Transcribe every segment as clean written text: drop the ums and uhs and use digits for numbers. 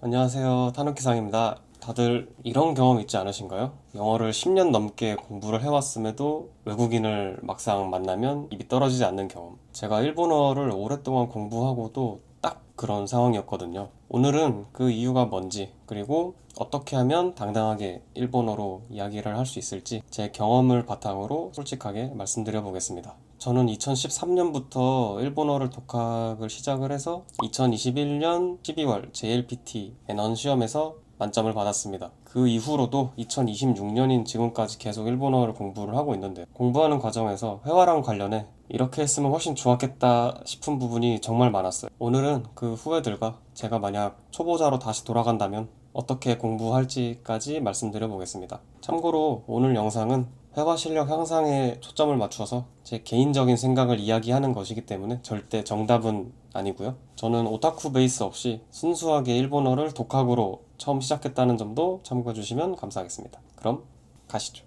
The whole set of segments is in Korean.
안녕하세요. 타누키상입니다. 다들 이런 경험 있지 않으신가요? 영어를 10년 넘게 공부를 해왔음에도 외국인을 막상 만나면 입이 떨어지지 않는 경험. 제가 일본어를 오랫동안 공부하고도 딱 그런 상황이었거든요. 오늘은 그 이유가 뭔지, 그리고 어떻게 하면 당당하게 일본어로 이야기를 할 수 있을지 제 경험을 바탕으로 솔직하게 말씀드려 보겠습니다. 저는 2013년부터 일본어를 독학을 시작을 해서 2021년 12월 JLPT N1 시험에서 만점을 받았습니다. 그 이후로도 2026년인 지금까지 계속 일본어를 공부를 하고 있는데, 공부하는 과정에서 회화랑 관련해 이렇게 했으면 훨씬 좋았겠다 싶은 부분이 정말 많았어요. 오늘은 그 후배들과 제가 만약 초보자로 다시 돌아간다면 어떻게 공부할지까지 말씀드려 보겠습니다. 참고로 오늘 영상은 회화 실력 향상에 초점을 맞춰서 제 개인적인 생각을 이야기하는 것이기 때문에 절대 정답은 아니고요. 저는 오타쿠 베이스 없이 순수하게 일본어를 독학으로 처음 시작했다는 점도 참고해 주시면 감사하겠습니다. 그럼 가시죠.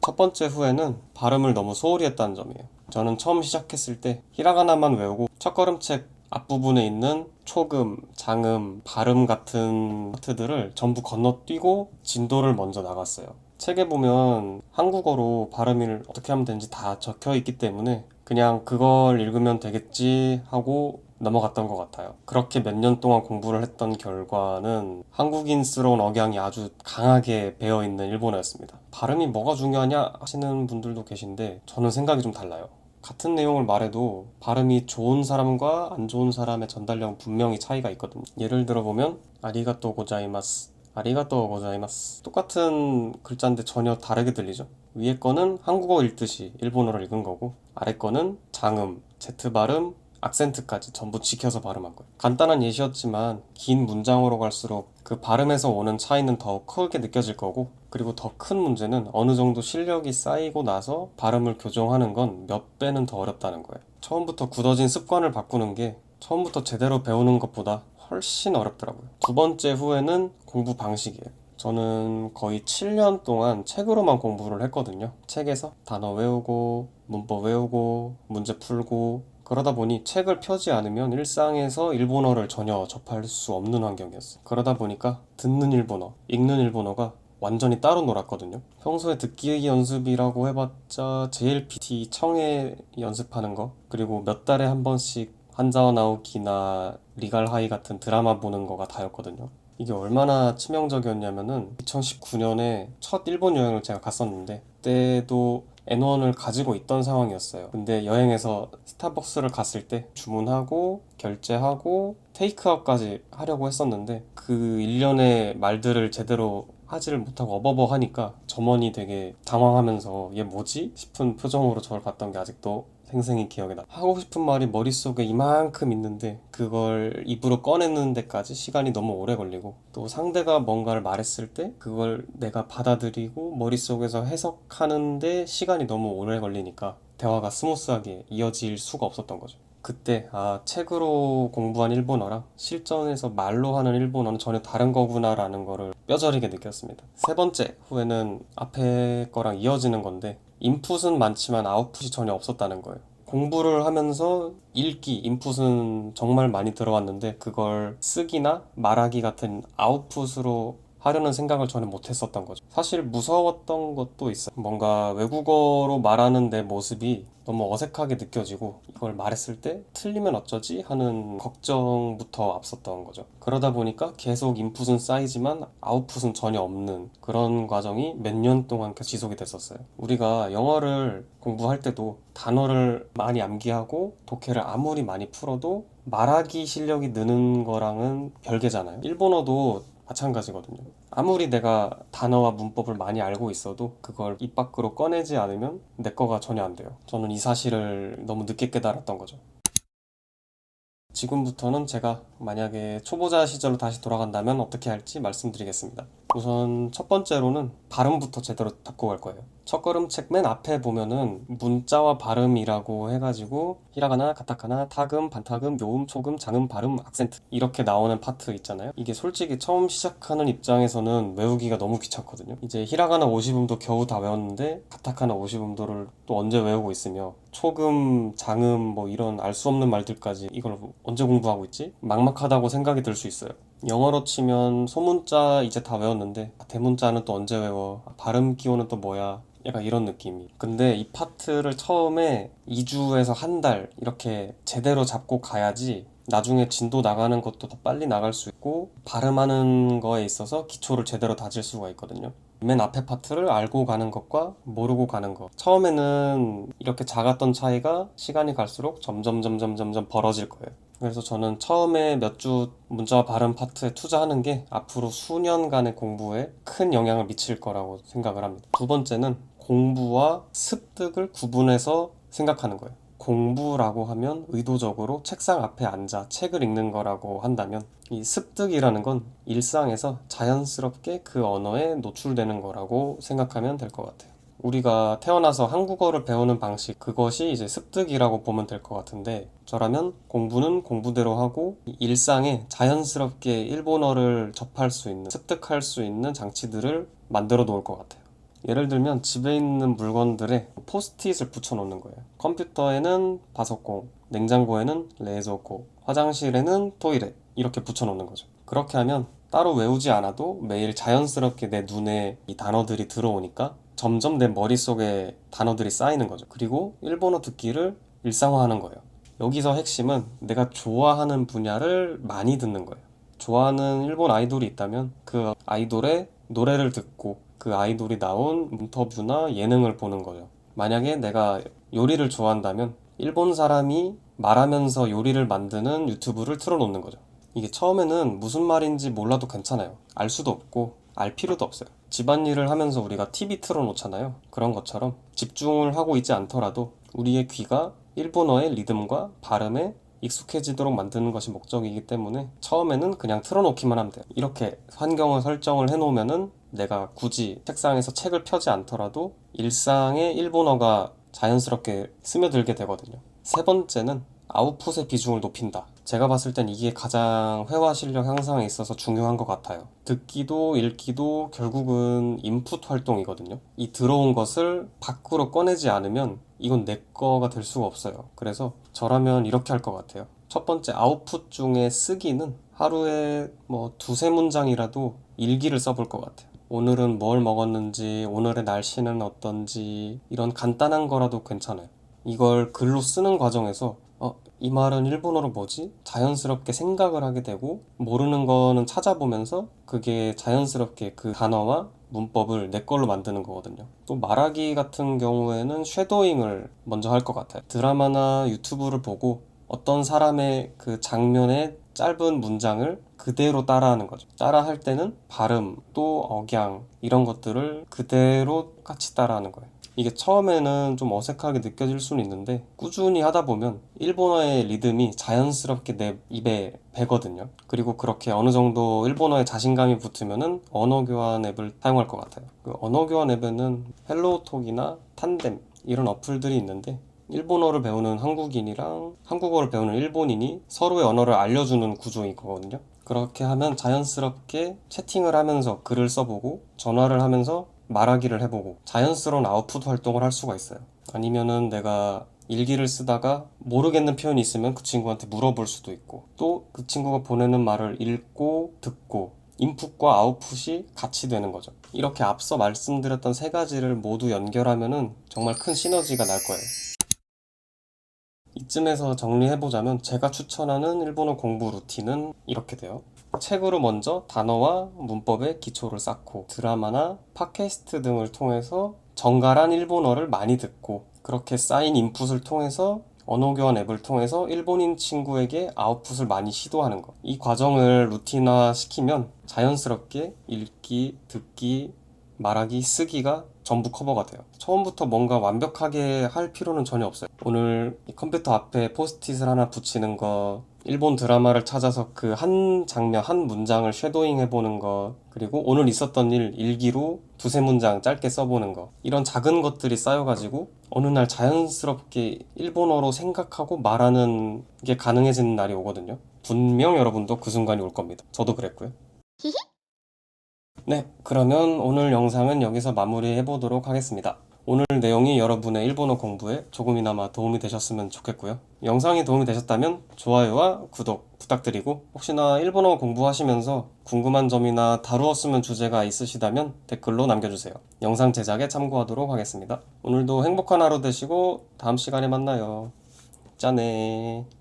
첫 번째 후회는 발음을 너무 소홀히 했다는 점이에요. 저는 처음 시작했을 때 히라가나만 외우고 첫걸음책 앞부분에 있는 초금, 장음, 발음 같은 파트들을 전부 건너뛰고 진도를 먼저 나갔어요. 책에 보면 한국어로 발음을 어떻게 하면 되는지 다 적혀 있기 때문에 그냥 그걸 읽으면 되겠지 하고 넘어갔던 것 같아요. 그렇게 몇 년 동안 공부를 했던 결과는 한국인스러운 억양이 아주 강하게 배어있는 일본어였습니다. 발음이 뭐가 중요하냐 하시는 분들도 계신데 저는 생각이 좀 달라요. 같은 내용을 말해도 발음이 좋은 사람과 안 좋은 사람의 전달력은 분명히 차이가 있거든요. 예를 들어보면 아리가또 고자이마스, 아리가또 고자이마스, 똑같은 글자인데 전혀 다르게 들리죠. 위에 거는 한국어 읽듯이 일본어를 읽은 거고, 아래 거는 장음, Z 발음, 악센트까지 전부 지켜서 발음한 거예요. 간단한 예시였지만 긴 문장으로 갈수록 그 발음에서 오는 차이는 더 크게 느껴질 거고, 그리고 더 큰 문제는 어느 정도 실력이 쌓이고 나서 발음을 교정하는 건 몇 배는 더 어렵다는 거예요. 처음부터 굳어진 습관을 바꾸는 게 처음부터 제대로 배우는 것보다 훨씬 어렵더라고요. 두 번째 후회는 공부 방식이에요. 저는 거의 7년 동안 책으로만 공부를 했거든요. 책에서 단어 외우고, 문법 외우고, 문제 풀고, 그러다 보니 책을 펴지 않으면 일상에서 일본어를 전혀 접할 수 없는 환경이었어요. 그러다 보니까 듣는 일본어, 읽는 일본어가 완전히 따로 놀았거든요. 평소에 듣기 연습이라고 해봤자 JLPT 청해 연습하는 거, 그리고 몇 달에 한 번씩 한자어 나오기나 리갈 하이 같은 드라마 보는 거가 다였거든요. 이게 얼마나 치명적이었냐면은 2019년에 첫 일본 여행을 제가 갔었는데, 그때도 N1을 가지고 있던 상황이었어요. 근데 여행에서 스타벅스를 갔을 때 주문하고 결제하고 테이크아웃까지 하려고 했었는데, 그 일련의 말들을 제대로 하지를 못하고 어버버 하니까 점원이 되게 당황하면서 얘 뭐지? 싶은 표정으로 저를 봤던 게 아직도 생생히 기억에 나. 하고 싶은 말이 머릿속에 이만큼 있는데 그걸 입으로 꺼내는 데까지 시간이 너무 오래 걸리고, 또 상대가 뭔가를 말했을 때 그걸 내가 받아들이고 머릿속에서 해석하는데 시간이 너무 오래 걸리니까 대화가 스무스하게 이어질 수가 없었던 거죠. 그때 책으로 공부한 일본어랑 실전에서 말로 하는 일본어는 전혀 다른 거구나라는 거를 뼈저리게 느꼈습니다. 세 번째 후회는 앞에 거랑 이어지는 건데, 인풋은 많지만 아웃풋이 전혀 없었다는 거예요. 공부를 하면서 읽기, 인풋은 정말 많이 들어왔는데 그걸 쓰기나 말하기 같은 아웃풋으로 하려는 생각을 전혀 못했었던 거죠. 사실 무서웠던 것도 있어요. 뭔가 외국어로 말하는 내 모습이 너무 어색하게 느껴지고 이걸 말했을 때 틀리면 어쩌지 하는 걱정부터 앞섰던 거죠. 그러다 보니까 계속 인풋은 쌓이지만 아웃풋은 전혀 없는 그런 과정이 몇 년 동안 계속 지속이 됐었어요. 우리가 영어를 공부할 때도 단어를 많이 암기하고 독해를 아무리 많이 풀어도 말하기 실력이 느는 거랑은 별개잖아요. 일본어도 마찬가지거든요. 아무리 내가 단어와 문법을 많이 알고 있어도 그걸 입 밖으로 꺼내지 않으면 내 거가 전혀 안 돼요. 저는 이 사실을 너무 늦게 깨달았던 거죠. 지금부터는 제가 만약에 초보자 시절로 다시 돌아간다면 어떻게 할지 말씀드리겠습니다. 우선 첫 번째로는 발음부터 제대로 닦고 갈 거예요. 첫걸음책 맨 앞에 보면은 문자와 발음이라고 해가지고 히라가나, 가타카나, 타금, 반타금, 요음, 초금, 장음, 발음, 악센트 이렇게 나오는 파트 있잖아요. 이게 솔직히 처음 시작하는 입장에서는 외우기가 너무 귀찮거든요. 이제 히라가나 50음도 겨우 다 외웠는데 가타카나 50음도를 또 언제 외우고 있으며 초금, 장음 뭐 이런 알 수 없는 말들까지 이걸 언제 공부하고 있지? 막막하다고 생각이 들 수 있어요. 영어로 치면 소문자 이제 다 외웠는데 대문자는 또 언제 외워? 발음 기호는 또 뭐야? 약간 이런 느낌이. 근데 이 파트를 처음에 2주에서 한 달 이렇게 제대로 잡고 가야지 나중에 진도 나가는 것도 더 빨리 나갈 수 있고 발음하는 거에 있어서 기초를 제대로 다질 수가 있거든요. 맨 앞에 파트를 알고 가는 것과 모르고 가는 것. 처음에는 이렇게 작았던 차이가 시간이 갈수록 점점 벌어질 거예요. 그래서 저는 처음에 몇 주 문자와 발음 파트에 투자하는 게 앞으로 수년간의 공부에 큰 영향을 미칠 거라고 생각을 합니다. 두 번째는 공부와 습득을 구분해서 생각하는 거예요. 공부라고 하면 의도적으로 책상 앞에 앉아 책을 읽는 거라고 한다면 이 습득이라는 건 일상에서 자연스럽게 그 언어에 노출되는 거라고 생각하면 될 것 같아요. 우리가 태어나서 한국어를 배우는 방식, 그것이 이제 습득이라고 보면 될 것 같은데, 저라면 공부는 공부대로 하고, 일상에 자연스럽게 일본어를 접할 수 있는, 습득할 수 있는 장치들을 만들어 놓을 것 같아요. 예를 들면 집에 있는 물건들에 포스트잇을 붙여 놓는 거예요. 컴퓨터에는 파소콘, 냉장고에는 레조코, 화장실에는 토이렛 이렇게 붙여 놓는 거죠. 그렇게 하면 따로 외우지 않아도 매일 자연스럽게 내 눈에 이 단어들이 들어오니까 점점 내 머릿속에 단어들이 쌓이는 거죠. 그리고 일본어 듣기를 일상화하는 거예요. 여기서 핵심은 내가 좋아하는 분야를 많이 듣는 거예요. 좋아하는 일본 아이돌이 있다면 그 아이돌의 노래를 듣고 그 아이돌이 나온 인터뷰나 예능을 보는 거죠. 만약에 내가 요리를 좋아한다면 일본 사람이 말하면서 요리를 만드는 유튜브를 틀어놓는 거죠. 이게 처음에는 무슨 말인지 몰라도 괜찮아요. 알 수도 없고 알 필요도 없어요. 집안일을 하면서 우리가 TV 틀어놓잖아요. 그런 것처럼 집중을 하고 있지 않더라도 우리의 귀가 일본어의 리듬과 발음에 익숙해지도록 만드는 것이 목적이기 때문에 처음에는 그냥 틀어놓기만 하면 돼요. 이렇게 환경을 설정을 해놓으면은 내가 굳이 책상에서 책을 펴지 않더라도 일상에 일본어가 자연스럽게 스며들게 되거든요. 세 번째는 아웃풋의 비중을 높인다. 제가 봤을 땐 이게 가장 회화 실력 향상에 있어서 중요한 것 같아요. 듣기도 읽기도 결국은 인풋 활동이거든요. 이 들어온 것을 밖으로 꺼내지 않으면 이건 내 거가 될 수가 없어요. 그래서 저라면 이렇게 할 것 같아요. 첫 번째 아웃풋 중에 쓰기는 하루에 뭐 두세 문장이라도 일기를 써볼 것 같아요. 오늘은 뭘 먹었는지, 오늘의 날씨는 어떤지, 이런 간단한 거라도 괜찮아요. 이걸 글로 쓰는 과정에서 이 말은 일본어로 뭐지? 자연스럽게 생각을 하게 되고 모르는 거는 찾아보면서 그게 자연스럽게 그 단어와 문법을 내 걸로 만드는 거거든요. 또 말하기 같은 경우에는 쉐도잉을 먼저 할 것 같아요. 드라마나 유튜브를 보고 어떤 사람의 그 장면의 짧은 문장을 그대로 따라하는 거죠. 따라할 때는 발음, 또 억양 이런 것들을 그대로 같이 따라하는 거예요. 이게 처음에는 좀 어색하게 느껴질 수는 있는데 꾸준히 하다 보면 일본어의 리듬이 자연스럽게 내 입에 배거든요. 그리고 그렇게 어느 정도 일본어에 자신감이 붙으면은 언어 교환 앱을 사용할 것 같아요. 그 언어 교환 앱에는 헬로우톡이나 탄뎀 이런 어플들이 있는데 일본어를 배우는 한국인이랑 한국어를 배우는 일본인이 서로의 언어를 알려주는 구조인 거거든요. 그렇게 하면 자연스럽게 채팅을 하면서 글을 써보고 전화를 하면서 말하기를 해보고 자연스러운 아웃풋 활동을 할 수가 있어요. 아니면은 내가 일기를 쓰다가 모르겠는 표현이 있으면 그 친구한테 물어볼 수도 있고 또 그 친구가 보내는 말을 읽고 듣고 인풋과 아웃풋이 같이 되는 거죠. 이렇게 앞서 말씀드렸던 세 가지를 모두 연결하면은 정말 큰 시너지가 날 거예요. 이쯤에서 정리해보자면 제가 추천하는 일본어 공부 루틴은 이렇게 돼요. 책으로 먼저 단어와 문법의 기초를 쌓고 드라마나 팟캐스트 등을 통해서 정갈한 일본어를 많이 듣고 그렇게 쌓인 인풋을 통해서 언어교환 앱을 통해서 일본인 친구에게 아웃풋을 많이 시도하는 것. 이 과정을 루틴화 시키면 자연스럽게 읽기, 듣기, 말하기, 쓰기가 전부 커버가 돼요. 처음부터 뭔가 완벽하게 할 필요는 전혀 없어요. 오늘 이 컴퓨터 앞에 포스트잇을 하나 붙이는 거, 일본 드라마를 찾아서 그 한 장면, 한 문장을 쉐도잉 해보는 거, 그리고 오늘 있었던 일 일기로 두세 문장 짧게 써보는 거. 이런 작은 것들이 쌓여가지고 어느 날 자연스럽게 일본어로 생각하고 말하는 게 가능해지는 날이 오거든요. 분명 여러분도 그 순간이 올 겁니다. 저도 그랬고요. 네, 그러면 오늘 영상은 여기서 마무리해 보도록 하겠습니다. 오늘 내용이 여러분의 일본어 공부에 조금이나마 도움이 되셨으면 좋겠고요. 영상이 도움이 되셨다면 좋아요와 구독 부탁드리고 혹시나 일본어 공부하시면서 궁금한 점이나 다루었으면 주제가 있으시다면 댓글로 남겨주세요. 영상 제작에 참고하도록 하겠습니다. 오늘도 행복한 하루 되시고 다음 시간에 만나요. 짠해.